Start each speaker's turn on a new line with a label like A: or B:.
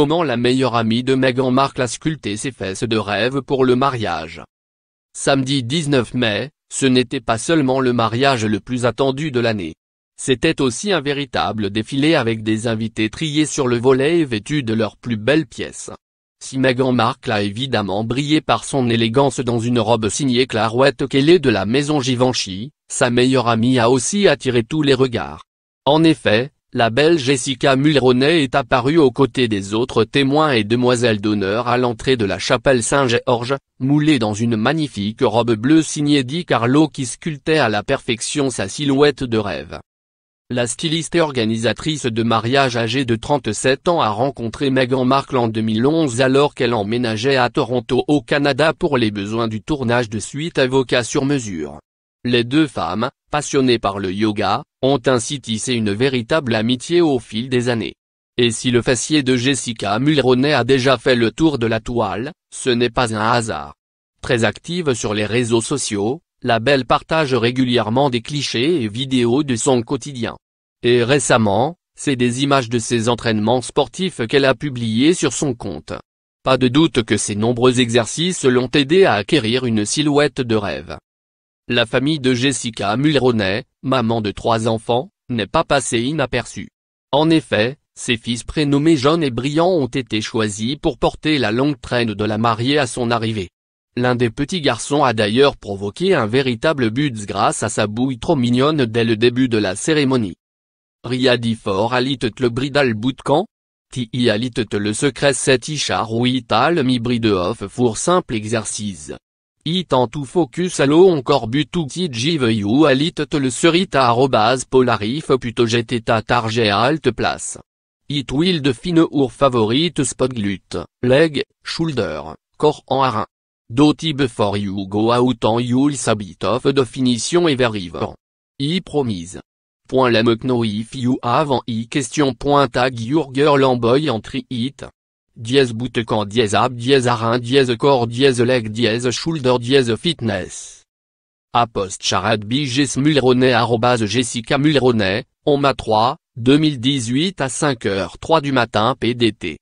A: Comment la meilleure amie de Meghan Markle a sculpté ses fesses de rêve pour le mariage. Samedi 19 mai, ce n'était pas seulement le mariage le plus attendu de l'année. C'était aussi un véritable défilé avec des invités triés sur le volet et vêtus de leurs plus belles pièces. Si Meghan Markle a évidemment brillé par son élégance dans une robe signée Clairette Kelly de la maison Givenchy, sa meilleure amie a aussi attiré tous les regards. En effet, la belle Jessica Mulroney est apparue aux côtés des autres témoins et demoiselles d'honneur à l'entrée de la chapelle Saint-Georges, moulée dans une magnifique robe bleue signée Di Carlo qui sculptait à la perfection sa silhouette de rêve. La styliste et organisatrice de mariage âgée de 37 ans a rencontré Meghan Markle en 2011 alors qu'elle emménageait à Toronto au Canada pour les besoins du tournage de Suite Avocat sur mesure. Les deux femmes, passionnées par le yoga, ont ainsi tissé une véritable amitié au fil des années. Et si le fessier de Jessica Mulroney a déjà fait le tour de la toile, ce n'est pas un hasard. Très active sur les réseaux sociaux, la belle partage régulièrement des clichés et vidéos de son quotidien. Et récemment, c'est des images de ses entraînements sportifs qu'elle a publiées sur son compte. Pas de doute que ces nombreux exercices l'ont aidé à acquérir une silhouette de rêve. La famille de Jessica Mulroney, maman de 3 enfants, n'est pas passée inaperçue. En effet, ses fils prénommés John et Brian ont été choisis pour porter la longue traîne de la mariée à son arrivée. L'un des petits garçons a d'ailleurs provoqué un véritable buzz grâce à sa bouille trop mignonne dès le début de la cérémonie. Riadi for alit le bridal bootcamp? Ti alit le secret set ishar ou ital mi bride off pour simple exercice. Itant tout focus allo encore butu ti jiveyu alit le serita @polarif puto jeteta target alt place. It will define our favorite spot glut, leg, shoulder, corps en harin. Doti before you go out en you'll sabit of definition et veriver. I promise. Let me know if you have any question. Tag your girl en boy entry it. Dièse bootcamp dièse ab dièse harin dièse corps dièse leg dièse shoulder dièse fitness. Post charade by Jess Mulroney @Jessica Mulroney, on m'a 3, 2018 à 5h03 du matin PDT.